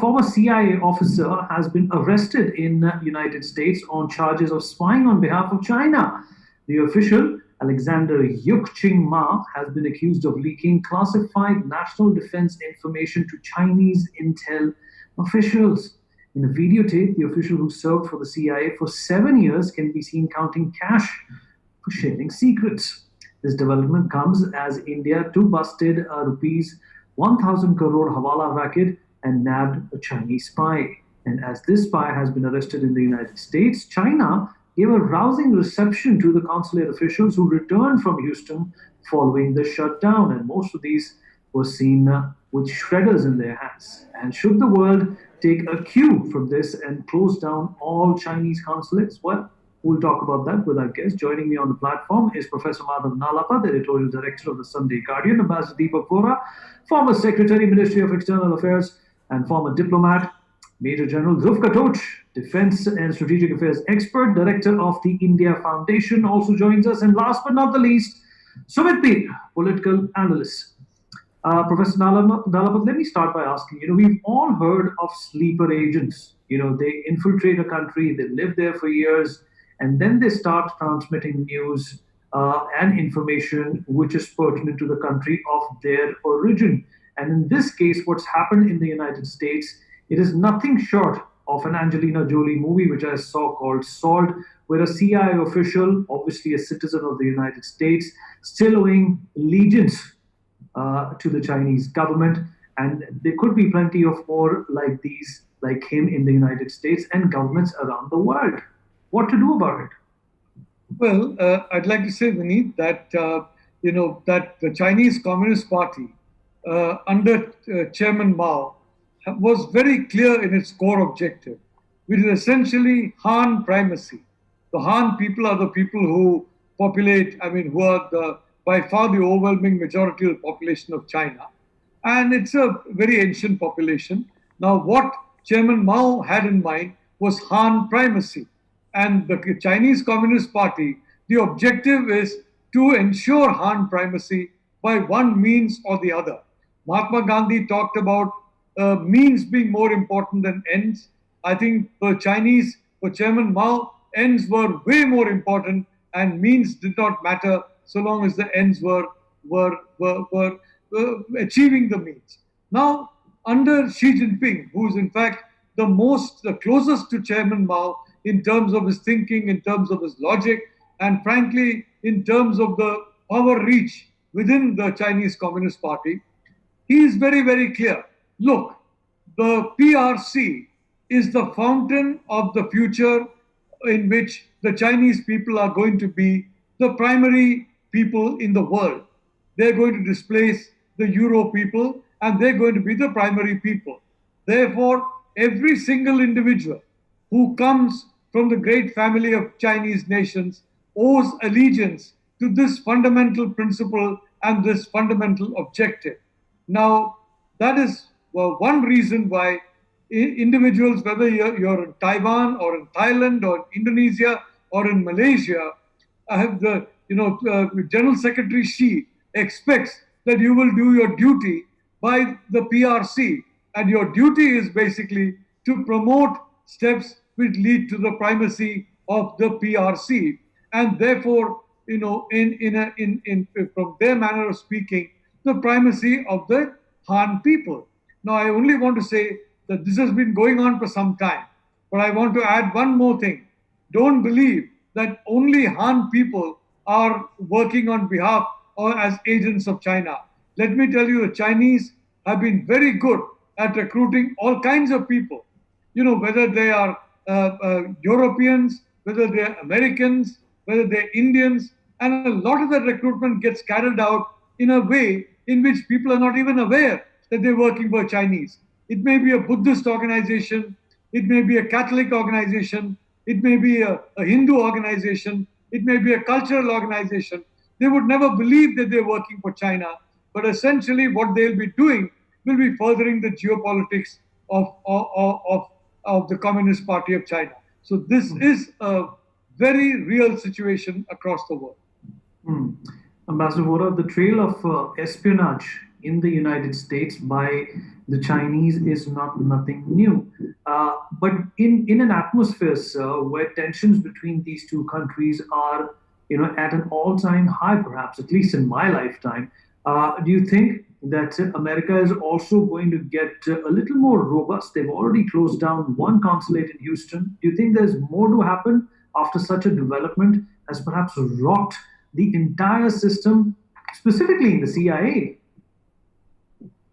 former CIA officer has been arrested in the United States on charges of spying on behalf of China. The official, Alexander Yuk-Ching Ma, has been accused of leaking classified national defense information to Chinese intel officials. In a videotape, the official who served for the CIA for 7 years can be seen counting cash for sharing secrets. This development comes as India too busted a rupees 1,000 crore Hawala racket and nabbed a Chinese spy. And as this spy has been arrested in the United States, China gave a rousing reception to the consulate officials who returned from Houston following the shutdown. And most of these were seen with shredders in their hands. And should the world take a cue from this and close down all Chinese consulates? Well, we'll talk about that with our guest. Joining me on the platform is Professor Madhav Nalapa, the editorial director of the Sunday Guardian, Ambassador Deepak Vora, former Secretary, Ministry of External Affairs, and former diplomat, Major General Dhruv Katoch, Defense and Strategic Affairs expert, Director of the India Foundation, also joins us. And last but not the least, Sumit, political analyst. Professor Nalapat, let me start by asking, we've all heard of sleeper agents. They infiltrate a country, they live there for years, and then they start transmitting news and information which is pertinent to the country of their origin. And in this case, what's happened in the United States, it is nothing short of an Angelina Jolie movie, which I saw called Salt, where a CIA official, obviously a citizen of the United States, still owing allegiance to the Chinese government. And there could be plenty of more like these, like him in the United States and governments around the world. What to do about it? Well, I'd like to say, Vineet, that that the Chinese Communist Party under Chairman Mao was very clear in its core objective, which is essentially Han primacy. The Han people are the people who populate, who are by far the overwhelming majority of the population of China. And it's a very ancient population. Now, what Chairman Mao had in mind was Han primacy. And the Chinese Communist Party, the objective is to ensure Han primacy by one means or the other. Mahatma Gandhi talked about means being more important than ends. I think for Chairman Mao, ends were way more important and means did not matter so long as the ends were achieving the means. Now, under Xi Jinping, who is in fact the closest to Chairman Mao in terms of his thinking, in terms of his logic, and frankly, in terms of the power reach within the Chinese Communist Party, he is very, very clear. Look, the PRC is the fountain of the future in which the Chinese people are going to be the primary people in the world. They're going to displace the Euro people and they're going to be the primary people. Therefore, every single individual who comes from the great family of Chinese nations owes allegiance to this fundamental principle and this fundamental objective. Now, that is one reason why individuals, whether you're in Taiwan or in Thailand or in Indonesia or in Malaysia, General Secretary Xi expects that you will do your duty by the PRC. And your duty is basically to promote steps which lead to the primacy of the PRC. And therefore, from their manner of speaking, the primacy of the Han people. Now, I only want to say that this has been going on for some time. But I want to add one more thing. Don't believe that only Han people are working on behalf or as agents of China. Let me tell you, the Chinese have been very good at recruiting all kinds of people. Whether they are Europeans, whether they're Americans, whether they're Indians, and a lot of that recruitment gets carried out in a way in which people are not even aware that they're working for Chinese. It may be a Buddhist organization, it may be a Catholic organization, it may be a Hindu organization, it may be a cultural organization. They would never believe that they're working for China, but essentially what they'll be doing will be furthering the geopolitics of the Communist Party of China. So this is a very real situation across the world. Ambassador Vora, the trail of espionage in the United States by The Chinese is not nothing new. But in an atmosphere, sir, where tensions between these two countries are, at an all-time high, perhaps at least in my lifetime, do you think that America is also going to get a little more robust? They've already closed down one consulate in Houston. Do you think there's more to happen after such a development has perhaps rocked the entire system, specifically in the CIA?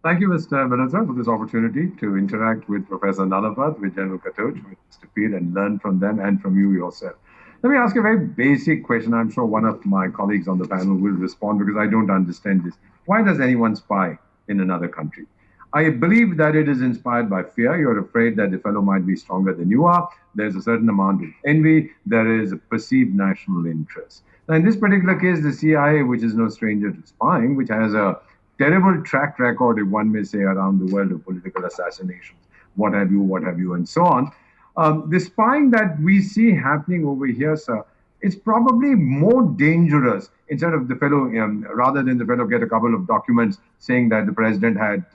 Thank you, Mr. Minister, for this opportunity to interact with Professor Nalapat, with General Katoch, with Mr. Peer, and learn from them and from you yourself. Let me ask you a very basic question. I'm sure one of my colleagues on the panel will respond because I don't understand this. Why does anyone spy in another country? I believe that it is inspired by fear. You're afraid that the fellow might be stronger than you are. There's a certain amount of envy. There is a perceived national interest. Now, in this particular case, the CIA, which is no stranger to spying, which has a terrible track record, if one may say, around the world of political assassinations, what have you, and so on. The spying that we see happening over here, sir, it's probably more dangerous. Instead of the fellow, rather than the fellow get a couple of documents saying that the president had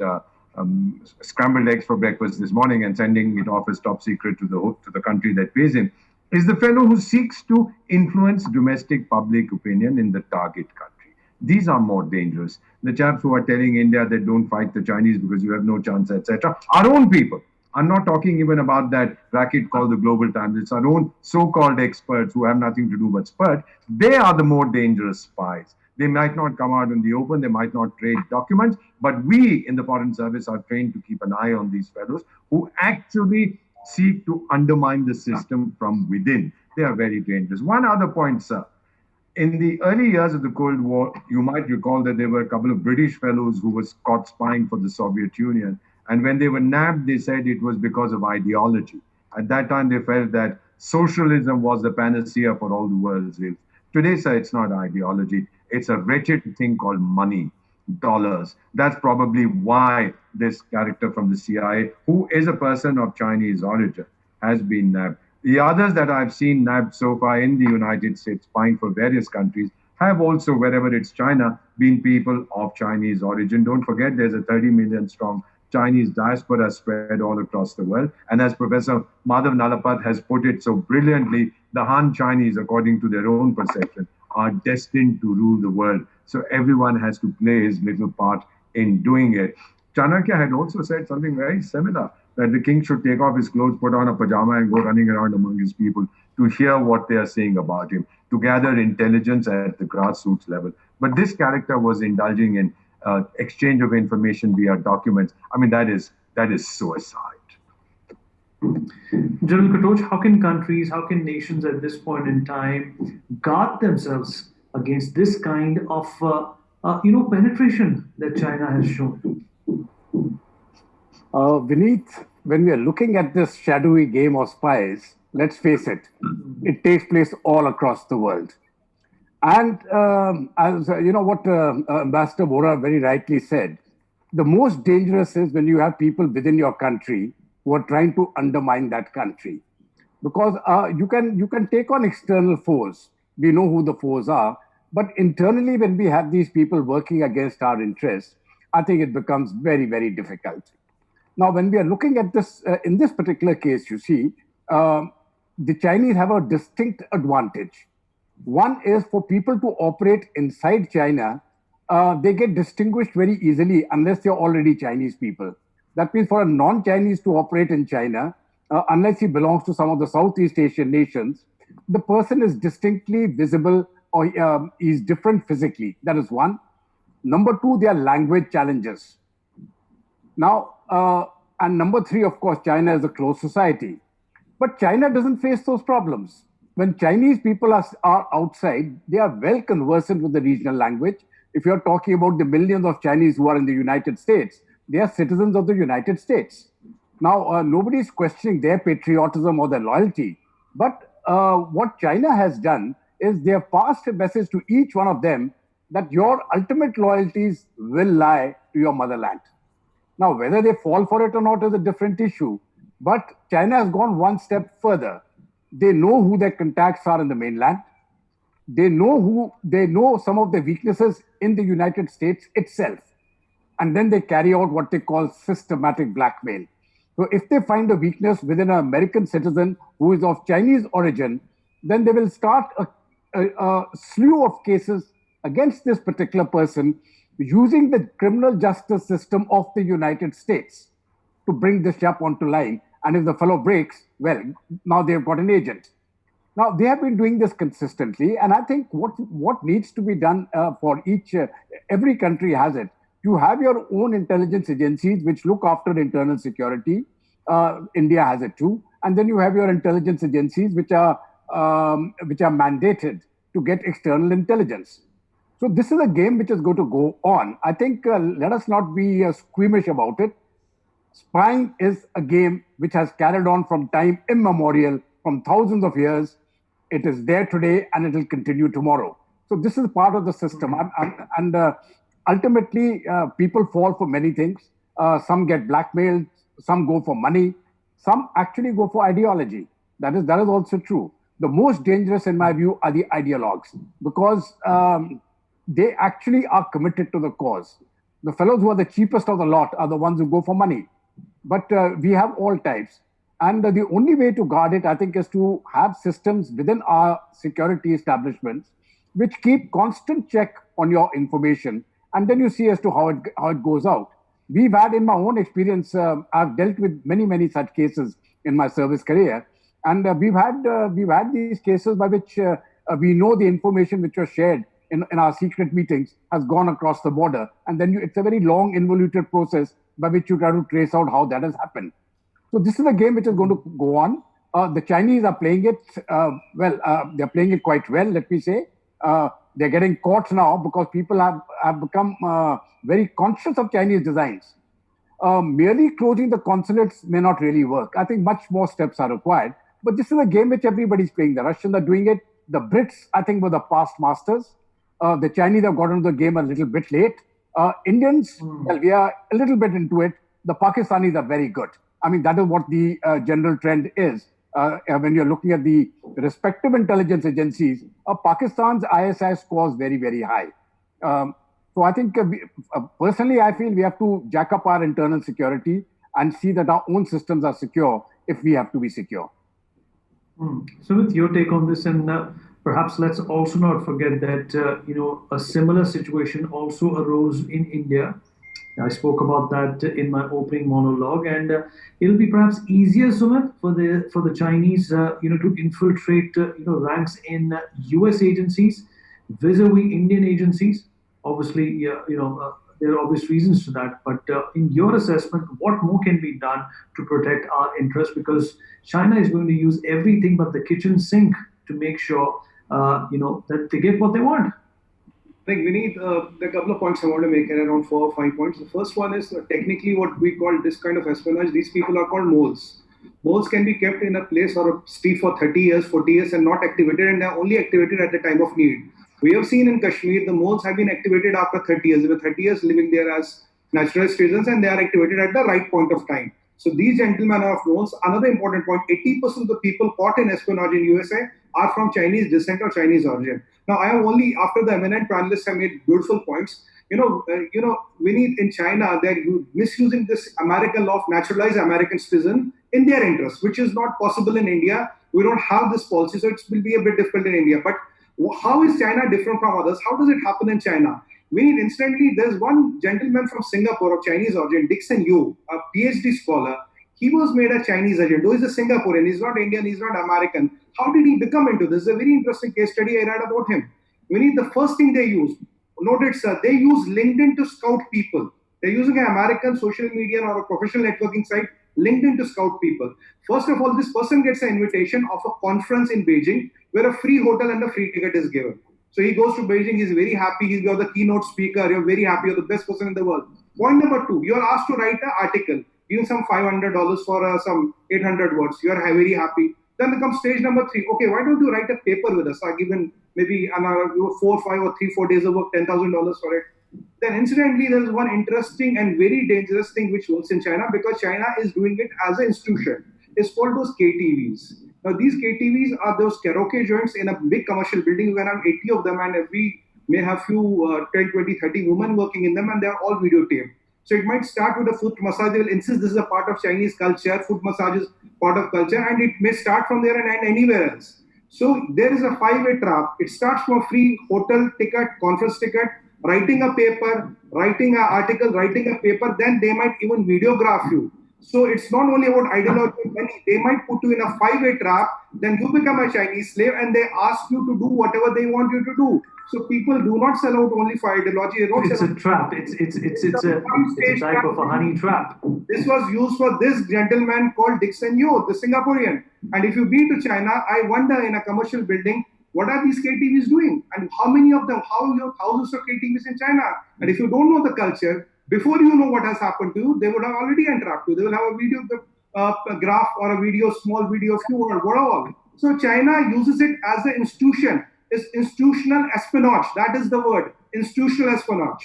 scrambled eggs for breakfast this morning and sending it off as top secret to the country that pays him, is the fellow who seeks to influence domestic public opinion in the target country. These are more dangerous. The chaps who are telling India that don't fight the Chinese because you have no chance, etc. Our own people. I'm not talking even about that racket called the Global Times. It's our own so-called experts who have nothing to do but spurt. They are the more dangerous spies. They might not come out in the open. They might not trade documents. But we in the Foreign Service are trained to keep an eye on these fellows who actually seek to undermine the system from within. They are very dangerous. One other point, sir. In the early years of the Cold War, you might recall that there were a couple of British fellows who were caught spying for the Soviet Union. And when they were nabbed, they said it was because of ideology. At that time, they felt that socialism was the panacea for all the world's ills. Today, sir, it's not ideology. It's a wretched thing called money, dollars. That's probably why this character from the CIA, who is a person of Chinese origin, has been nabbed. The others that I've seen nabbed so far in the United States, spying for various countries, have also, wherever it's China, been people of Chinese origin. Don't forget, there's a 30 million strong Chinese diaspora spread all across the world. And as Professor Madhav Nalapat has put it so brilliantly, the Han Chinese, according to their own perception, are destined to rule the world. So everyone has to play his little part in doing it. Chanakya had also said something very similar, that the king should take off his clothes, put on a pajama, and go running around among his people to hear what they are saying about him, to gather intelligence at the grassroots level. But this character was indulging in exchange of information via documents. I mean, that is suicide. General Katoch, how can nations at this point in time guard themselves against this kind of, penetration that China has shown? Vineet, when we are looking at this shadowy game of spies, let's face it, it takes place all across the world. And as you know what Ambassador Vora very rightly said, the most dangerous is when you have people within your country who are trying to undermine that country. Because you can take on external foes. We know who the foes are. But internally, when we have these people working against our interests, I think it becomes very, very difficult. Now, when we are looking at this, in this particular case, you see, the Chinese have a distinct advantage. One is for people to operate inside China, they get distinguished very easily unless they're already Chinese people. That means for a non-Chinese to operate in China, unless he belongs to some of the Southeast Asian nations, the person is distinctly visible or is different physically. That is one. Number two, there are language challenges. Now, and number three, of course, China is a closed society. But China doesn't face those problems. When Chinese people are outside, they are well conversant with the regional language. If you're talking about the millions of Chinese who are in the United States, they are citizens of the United States. Now, nobody is questioning their patriotism or their loyalty. But what China has done is they have passed a message to each one of them that your ultimate loyalties will lie to your motherland. Now, whether they fall for it or not is a different issue. But China has gone one step further. They know who their contacts are in the mainland. They know some of the weaknesses in the United States itself. and then they carry out what they call systematic blackmail. So if they find a weakness within an American citizen who is of Chinese origin, then they will start a slew of cases against this particular person using the criminal justice system of the United States to bring this chap onto line. And if the fellow breaks, well, now they've got an agent. Now they have been doing this consistently, and I think what needs to be done for every country has it. You have your own intelligence agencies which look after internal security. India has it too, and then you have your intelligence agencies which are mandated to get external intelligence. So this is a game which is going to go on. I think let us not be squeamish about it. Spying is a game which has carried on from time immemorial, from thousands of years. It is there today and it will continue tomorrow. So this is part of the system. And ultimately, people fall for many things. Some get blackmailed, some go for money, some actually go for ideology. That is also true. The most dangerous, in my view, are the ideologues, because they actually are committed to the cause. The fellows who are the cheapest of the lot are the ones who go for money. But we have all types. And the only way to guard it, I think, is to have systems within our security establishments which keep constant check on your information. And then you see as to how it goes out. We've had, in my own experience, I've dealt with many such cases in my service career. And we've had these cases by which we know the information which was shared in our secret meetings has gone across the border. And then it's a very long, involuted process by which you try to trace out how that has happened. So this is a game which is going to go on. The Chinese are playing it they're playing it quite well, let me say. They're getting caught now because people have become very conscious of Chinese designs. Merely closing the consulates may not really work. I think much more steps are required. But this is a game which everybody's playing. The Russians are doing it. The Brits, I think, were the past masters. The Chinese have got into the game a little bit late. Indians, well, we are a little bit into it. The Pakistanis are very good. I mean, that is what the general trend is. When you're looking at the respective intelligence agencies, Pakistan's ISI scores very high. So I think, personally, I feel we have to jack up our internal security and see that our own systems are secure if we have to be secure. So with your take on this, and perhaps let's also not forget that, a similar situation also arose in India. I spoke about that in my opening monologue, and it'll be perhaps easier, Sumit, for the Chinese, to infiltrate, ranks in U.S. agencies vis-a-vis Indian agencies. Obviously, there are obvious reasons to that. But in your assessment, what more can be done to protect our interests? Because China is going to use everything but the kitchen sink to make sure, that they get what they want. Like Vinny, there are a couple of points I want to make, and around 4 or 5 points. The first one is technically what we call this kind of espionage. These people are called moles. Moles can be kept in a place or a street for 30 years, 40 years, and not activated, and they are only activated at the time of need. We have seen in Kashmir, the moles have been activated after 30 years. They were 30 years living there as naturalized citizens, and they are activated at the right point of time. So these gentlemen are of moles. Another important point, 80% of the people caught in espionage in USA are from Chinese descent or Chinese origin. Now, I have only, after the eminent panelists have made beautiful points, we need in China, they're misusing this American law of naturalized American citizen in their interest, which is not possible in India. We don't have this policy, so it will be a bit difficult in India. But how is China different from others? How does it happen in China? We need instantly, there's one gentleman from Singapore of Chinese origin, Dixon Yu, a PhD scholar. He was made a Chinese agent. Though he's a Singaporean, he's not Indian, he's not American. How did he become into this? It's a very interesting case study I read about him. We need the first thing they use. Note it, sir, they use LinkedIn to scout people. They're using an American social media or a professional networking site, LinkedIn, to scout people. First of all, this person gets an invitation of a conference in Beijing where a free hotel and a free ticket is given. So he goes to Beijing, he's very happy, you're the keynote speaker, you're very happy, you're the best person in the world. Point number 2, you're asked to write an article, give some $500 for some 800 words, you're very happy. Then comes stage number 3, okay, why don't you write a paper with us? I'll give him maybe another 4, 5 or 3, 4 days of work, $10,000 for it. Then incidentally, there's one interesting and very dangerous thing which works in China, because China is doing it as an institution. It's called those KTVs. Now, these KTVs are those karaoke joints in a big commercial building. You can have 80 of them, and we may have few 10, 20, 30 women working in them, and they're all videotaped. So it might start with a foot massage. They will insist this is a part of Chinese culture. Foot massage is part of culture, and it may start from there and end anywhere else. So there is a five-way trap. It starts from a free hotel ticket, conference ticket, writing a paper, writing an article, writing a paper. Then they might even videograph you. So it's not only about ideology and money. They might put you in a five-way trap. Then you become a Chinese slave, and they ask you to do whatever they want you to do. So people do not sell out only for ideology. They don't It's sell a out. trap. It's a type of a honey trap. This was used for this gentleman called Dixon Yo, the Singaporean. And if you've been to China, I wonder in a commercial building, what are these KTVs doing? And how many of them, how you have thousands of KTVs in China? And if you don't know the culture, before you know what has happened to you, they would have already entrapped you. They will have a video, a graph or a video, small video of you or whatever. So China uses it as an institution. It's institutional espionage. That is the word, institutional espionage.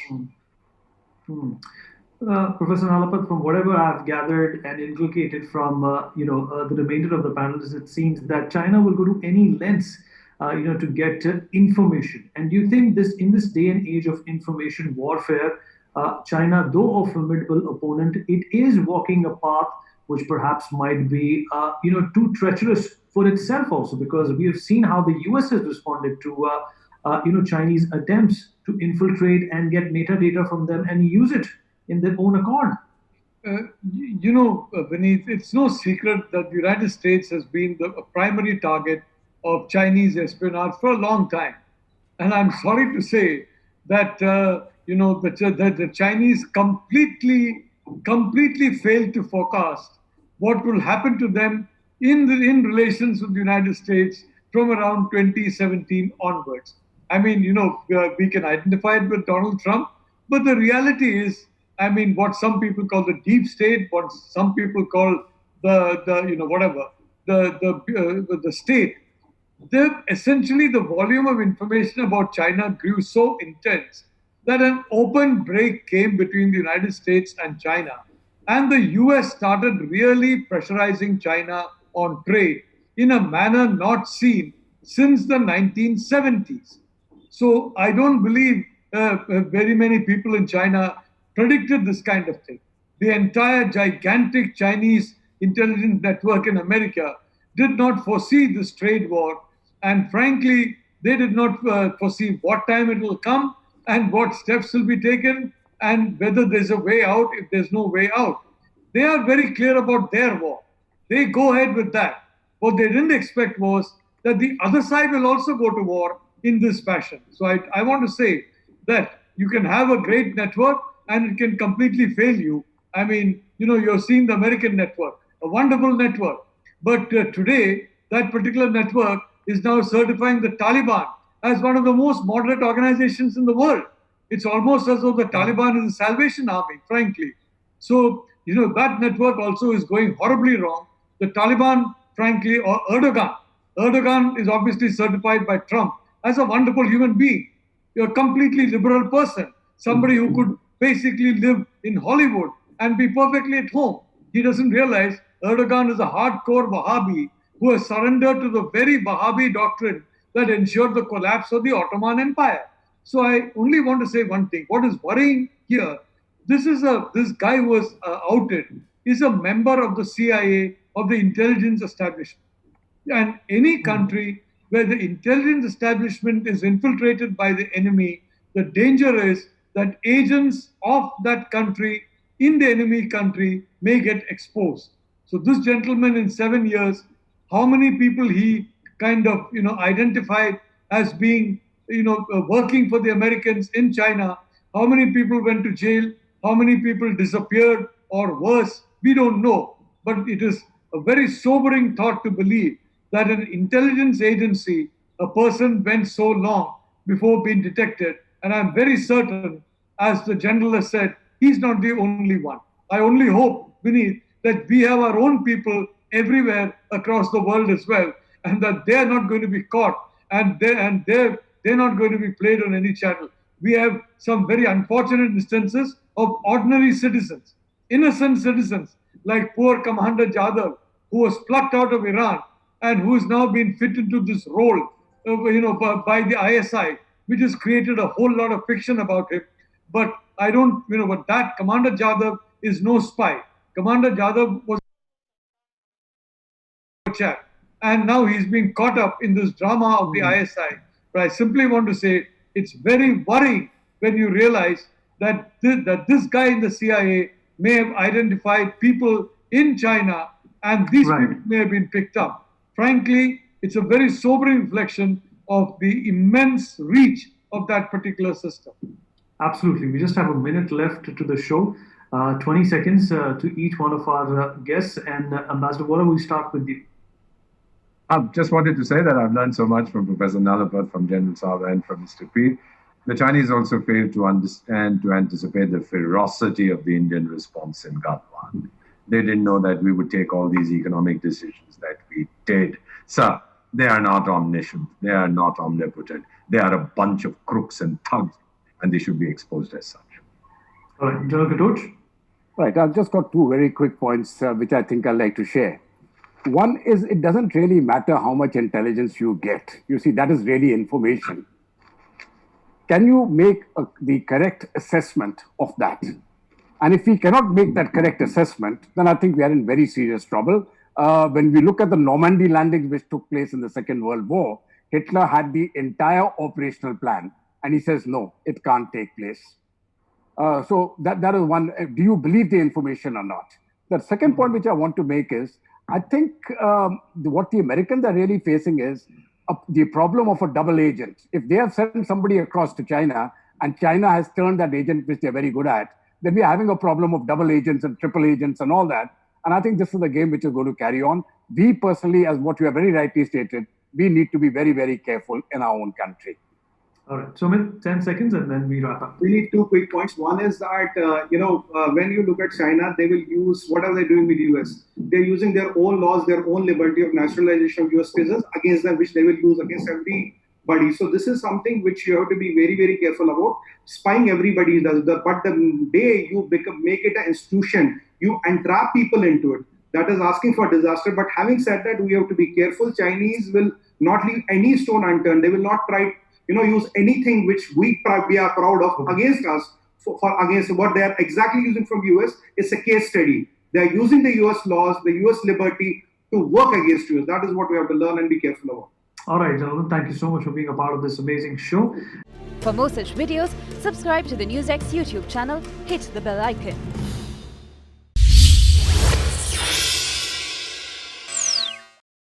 Professor Nalapat, from whatever I've gathered and inculcated from the remainder of the panelists, it seems that China will go to any lengths to get information. And do you think this, in this day and age of information warfare, China, though a formidable opponent, it is walking a path which perhaps might be too treacherous for itself also, because we have seen how the US has responded to Chinese attempts to infiltrate and get metadata from them and use it in their own accord. Vineet, it's no secret that the United States has been the primary target of Chinese espionage for a long time. And I'm sorry to say that, the Chinese completely failed to forecast what will happen to them in relations with the United States from around 2017 onwards. I mean, we can identify it with Donald Trump, but the reality is, I mean, what some people call the deep state, what some people call the state. Essentially, the volume of information about China grew so intense that an open break came between the United States and China. And the US started really pressurizing China on trade in a manner not seen since the 1970s. So I don't believe very many people in China predicted this kind of thing. The entire gigantic Chinese intelligence network in America did not foresee this trade war. And frankly, they did not foresee what time it will come and what steps will be taken and whether there's a way out if there's no way out. They are very clear about their war. They go ahead with that. What they didn't expect was that the other side will also go to war in this fashion. So I want to say that you can have a great network and it can completely fail you. I mean, you're seeing the American network, a wonderful network. But today, that particular network is now certifying the Taliban as one of the most moderate organizations in the world. It's almost as though the Taliban is a Salvation Army, frankly. So, that network also is going horribly wrong. The Taliban, frankly, or Erdogan is obviously certified by Trump as a wonderful human being, a completely liberal person, somebody who could basically live in Hollywood and be perfectly at home. He doesn't realize Erdogan is a hardcore Wahhabi who has surrendered to the very Wahhabi doctrine that ensured the collapse of the Ottoman Empire. So I only want to say one thing. What is worrying here, this guy who was outed is a member of the CIA, of the intelligence establishment. And any country where the intelligence establishment is infiltrated by the enemy, the danger is that agents of that country in the enemy country may get exposed. So this gentleman in 7 years, how many people he kind of identified as being working for the Americans in China, how many people went to jail, how many people disappeared, or worse, we don't know. But it is a very sobering thought to believe that an intelligence agency, a person went so long before being detected. And I'm very certain, as the general has said, he's not the only one. I only hope, Vineet, that we have our own people everywhere across the world as well, and that they're not going to be caught and they're not going to be played on any channel. We have some very unfortunate instances of ordinary citizens, innocent citizens, like poor Commander Jadhav, who was plucked out of Iran and who is now been fit into this role, by the ISI, which has created a whole lot of fiction about him. But I don't, but that Commander Jadhav is no spy. Commander Jadhav was a chap, and now he's been caught up in this drama of the ISI. But I simply want to say it's very worrying when you realize that this guy in the CIA may have identified people in China, and these people may have been picked up. Frankly, it's a very sobering reflection of the immense reach of that particular system. Absolutely. We just have a minute left to the show. 20 seconds to each one of our guests. And Ambassador Vohra, we'll start with you. I just wanted to say that I've learned so much from Professor Nalapat, from General Saab, and from Mr. Peer. The Chinese also failed to understand, to anticipate the ferocity of the Indian response in Gangwon. They didn't know that we would take all these economic decisions that we did. Sir, they are not omniscient. They are not omnipotent. They are a bunch of crooks and thugs, and they should be exposed as such. All right, General Katoch? Right, I've just got two very quick points which I think I'd like to share. One is it doesn't really matter how much intelligence you get. You see, that is really information. Can you make the correct assessment of that? And if we cannot make that correct assessment, then I think we are in very serious trouble. When we look at the Normandy landings which took place in the Second World War, Hitler had the entire operational plan, and he says, no, it can't take place. So that is one. Do you believe the information or not? The second point which I want to make is, I think what the Americans are really facing is the problem of a double agent. If they have sent somebody across to China and China has turned that agent, which they're very good at, then we're having a problem of double agents and triple agents and all that. And I think this is a game which is going to carry on. We personally, as what you have very rightly stated, we need to be very, very careful in our own country. All right, Sumit, 10 seconds and then we wrap up. We need 2 quick points. One is that, when you look at China, they will use, what are they doing with the US? They're using their own laws, their own liberty of naturalization of US citizens against them, which they will use against everybody. So this is something which you have to be very, very careful about. Spying everybody does that. But the day you make it an institution, you entrap people into it. That is asking for disaster. But having said that, we have to be careful. Chinese will not leave any stone unturned. They will not try use anything which we are proud of against us against what they are exactly using from US. It's a case study. They are using the US laws, the US liberty to work against US. That is what we have to learn and be careful about. All right, gentlemen, thank you so much for being a part of this amazing show. For more such videos, subscribe to the NewsX YouTube channel, hit the bell icon.